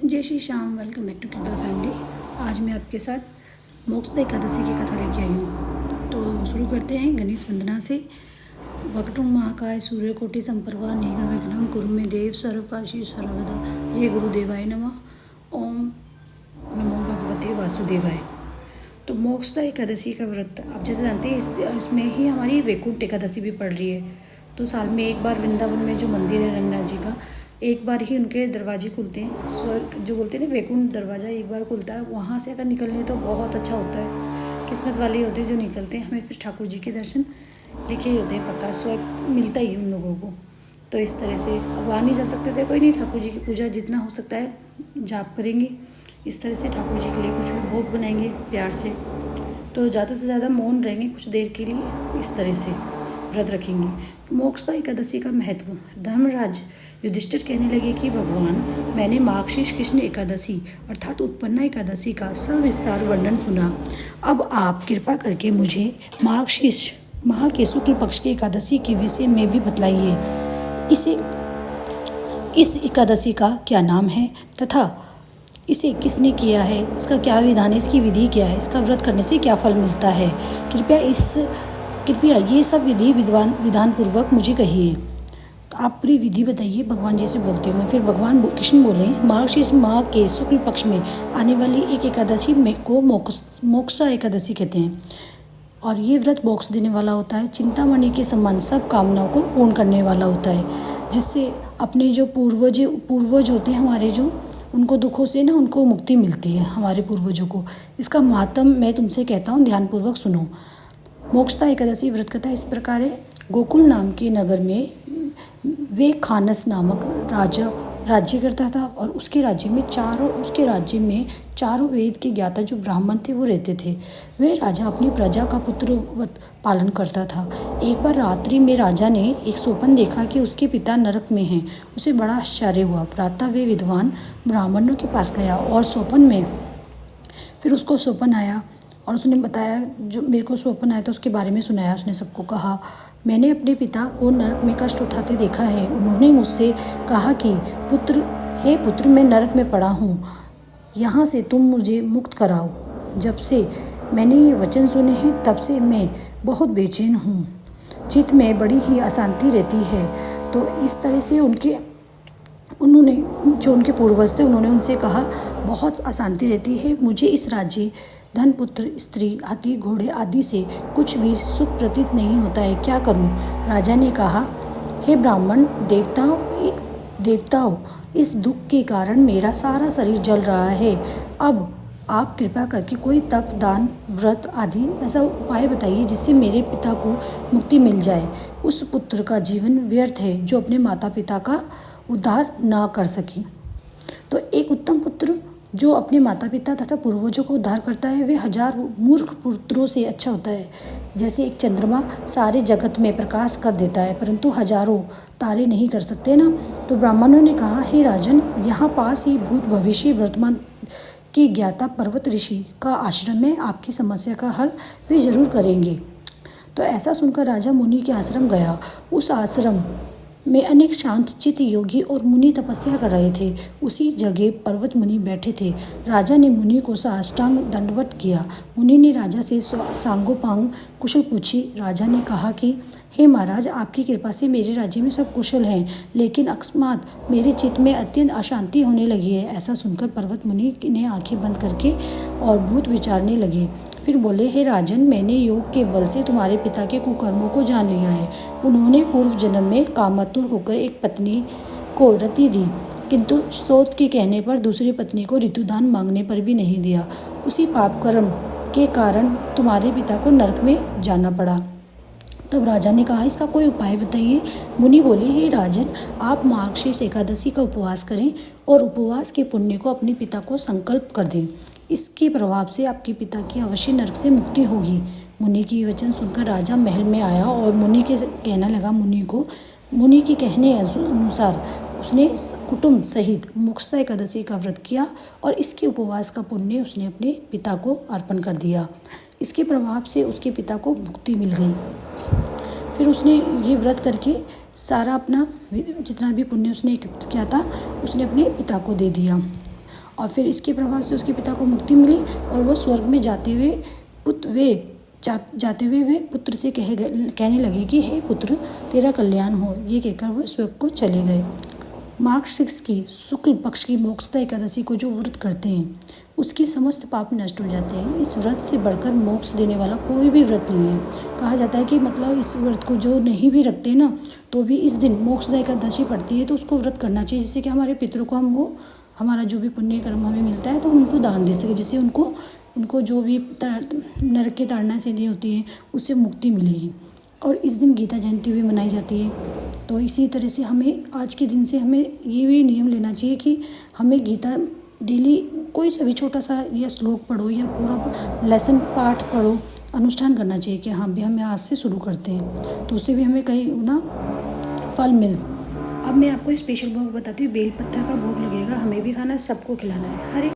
जय Shri Shyam. Welcome back to किंदर family. आज मैं आपके साथ मोक्षदा एकादशी की कथा लेके आई हूँ। तो शुरू करते हैं गणेश वंदना से। वक्रतुंड महाकाय सूर्यकोटि संप्रभा निर्विघ्नं कुरु मे देव सर्वकार्येषु सर्वदा। जय गुरुदेवाय नमः। ओम नमो भगवते वासुदेवाय। तो मोक्षदा एकादशी का व्रत आप जैसे जानते हैं इसमें ही हमारी वैकुंठ एकादशी भी पड़ रही है। तो साल में एक बार वृंदावन में जो मंदिर है रंगनाथ जी का, एक बार ही उनके दरवाजे खुलते हैं। स्वर्ग जो बोलते हैं ना, वैकुंठ दरवाज़ा एक बार खुलता है। वहाँ से अगर निकलने तो बहुत अच्छा होता है। किस्मत वाले होते हैं जो निकलते हैं। हमें फिर ठाकुर जी के दर्शन लिखे ही होते हैं, पक्का स्वर्ग मिलता ही उन लोगों को। तो इस तरह से अब आ नहीं जा सकते थे, कोई नहीं, ठाकुर जी की पूजा जितना हो सकता है जाप करेंगे। इस तरह से ठाकुर जी के लिए कुछ भी भोग बनाएंगे प्यार से। तो ज़्यादा से ज़्यादा मौन रहेंगे कुछ देर के लिए, इस तरह से व्रत रखेंगे। मोक्षदा एकादशी का महत्व। धर्मराज युधिष्ठिर कहने लगे कि भगवान, मैंने मार्गशीर्ष कृष्ण एकादशी अर्थात उत्पन्ना एकादशी का सविस्तार वर्णन सुना। अब आप कृपा करके मुझे मार्गशीर्ष माह के शुक्ल पक्ष की एकादशी के विषय में भी बतलाइए। इस एकादशी का क्या नाम है तथा इसे किसने किया है, इसका क्या विधान है, इसकी विधि क्या है, इसका व्रत करने से क्या फल मिलता है। कृपया ये सब विधान पूर्वक मुझे कहिए। आप पूरी विधि बताइए, भगवान जी से बोलते हुए। फिर भगवान कृष्ण बोले, मार्गशीर्ष माह के शुक्ल पक्ष में आने वाली एक एकादशी में को मोक्षदा एकादशी कहते हैं। और ये व्रत मोक्ष देने वाला होता है। चिंतामणि के समान सब कामनाओं को पूर्ण करने वाला होता है, जिससे अपने जो पूर्वज होते हैं हमारे, जो उनको दुखों से ना उनको मुक्ति मिलती है हमारे पूर्वजों को। इसका महात्म मैं तुमसे कहता हूँ, ध्यानपूर्वक सुनो। मोक्षदा एकादशी व्रत कथा इस प्रकार है। गोकुल नाम के नगर में वे खानस नामक राजा राज्य करता था, और उसके राज्य में चारों वेद के ज्ञाता जो ब्राह्मण थे वो रहते थे। वह राजा अपनी प्रजा का पुत्रवत पालन करता था। एक बार रात्रि में राजा ने एक स्वप्न देखा कि उसके पिता नरक में हैं। उसे बड़ा आश्चर्य हुआ। प्रातः वे विद्वान ब्राह्मणों के पास गया और फिर उसको स्वप्न आया और उसने बताया, जो मेरे को स्वप्न आया था उसके बारे में सुनाया। उसने सबको कहा, मैंने अपने पिता को नरक में कष्ट उठाते देखा है। उन्होंने मुझसे कहा कि पुत्र मैं नरक में पड़ा हूँ, यहाँ से तुम मुझे मुक्त कराओ। जब से मैंने ये वचन सुने हैं तब से मैं बहुत बेचैन हूँ, चित्त में बड़ी ही अशांति रहती है। तो इस तरह से उन्होंने जो उनके पूर्वज थे उन्होंने उनसे कहा, बहुत अशांति रहती है, मुझे इस राज्य, धन, पुत्र, स्त्री, हाथी, घोड़े आदि से कुछ भी सुख प्रतीत नहीं होता है, क्या करूं? राजा ने कहा, हे ब्राह्मण, देवताओं, इस दुख के कारण मेरा सारा शरीर जल रहा है। अब आप कृपा करके कोई तप, दान, व्रत आदि ऐसा उपाय बताइए जिससे मेरे पिता को मुक्ति मिल जाए। उस पुत्र का जीवन व्यर्थ है जो अपने माता पिता का उद्धार ना कर सके। तो एक उत्तम पुत्र जो अपने माता पिता तथा पूर्वजों को उद्धार करता है, वे 1000 मूर्ख पुत्रों से अच्छा होता है। जैसे एक चंद्रमा सारे जगत में प्रकाश कर देता है, परंतु हजारों तारे नहीं कर सकते ना। तो ब्राह्मणों ने कहा, हे राजन, यहाँ पास ही भूत भविष्य वर्तमान के ज्ञाता पर्वत ऋषि का आश्रम है, आपकी समस्या का हल वे जरूर करेंगे। तो ऐसा सुनकर राजा मुनि के आश्रम गया। उस आश्रम में अनेक शांत चित्त योगी और मुनि तपस्या कर रहे थे। उसी जगह पर्वत मुनि बैठे थे। राजा ने मुनि को साष्टांग दंडवत किया। मुनि ने राजा से सांगोपांग कुशल पूछी। राजा ने कहा कि हे महाराज, आपकी कृपा से मेरे राज्य में सब कुशल हैं, लेकिन अकस्मात मेरे चित्त में अत्यंत अशांति होने लगी है। ऐसा सुनकर पर्वत मुनि ने आंखें बंद करके और भूत विचारने लगे। फिर बोले, हे राजन, मैंने योग के बल से तुम्हारे पिता के कुकर्मों को जान लिया है। उन्होंने पूर्व जन्म में कामातुर होकर एक पत्नी को रति दी, किंतु सोत के कहने पर दूसरी पत्नी को ऋतुदान मांगने पर भी नहीं दिया। उसी पाप कर्म के कारण तुम्हारे पिता को नरक में जाना पड़ा। तब राजा ने कहा, इसका कोई उपाय बताइए। मुनि बोले, हे राजन, आप मार्गशीर्ष एकादशी का उपवास करें और उपवास के पुण्य को अपने पिता को संकल्प कर दें। इसके प्रभाव से आपके पिता की अवश्य नरक से मुक्ति होगी। मुनि की वचन सुनकर राजा महल में आया और मुनि के कहना लगा मुनि के कहने अनुसार उसने कुटुंब सहित मोक्षदा एकादशी का व्रत किया और इसके उपवास का पुण्य उसने अपने पिता को अर्पण कर दिया। इसके प्रभाव से उसके पिता को मुक्ति मिल गई। फिर उसने ये व्रत करके सारा अपना जितना भी पुण्य उसने एकत्र किया था उसने अपने पिता को दे दिया। और फिर इसके प्रभाव से उसके पिता को मुक्ति मिली और वो स्वर्ग में जाते हुए वे पुत्र से कहने लगे कि हे पुत्र, तेरा कल्याण हो। ये कहकर वो स्वर्ग को चले गए। मार्ग 6 की शुक्ल पक्ष की मोक्षदा एकादशी को जो व्रत करते हैं उसके समस्त पाप नष्ट हो जाते हैं। इस व्रत से बढ़कर मोक्ष देने वाला कोई भी व्रत नहीं है। कहा जाता है कि मतलब इस व्रत को जो नहीं भी रखते ना, तो भी इस दिन मोक्षदा एकादशी पड़ती है तो उसको व्रत करना चाहिए, जिससे कि हमारे पितरों को हमारा जो भी पुण्य कर्म हमें मिलता है तो हम उनको दान दे सके, जिससे उनको जो भी नरक की ताड़ना से नहीं होती है उससे मुक्ति मिलेगी। और इस दिन गीता जयंती भी मनाई जाती है। तो इसी तरह से हमें आज के दिन से हमें ये भी नियम लेना चाहिए कि हमें गीता डेली कोई सा भी छोटा सा या श्लोक पढ़ो या पूरा लेसन पाठ पढ़ो, अनुष्ठान करना चाहिए कि हाँ भी हमें आज से शुरू करते हैं, तो उससे भी हमें कहीं ना फल मिलता। अब मैं आपको स्पेशल भोग बताती हूँ। बेल पत्थर का भोग लगेगा, हमें भी खाना है, सबको खिलाना है। हरे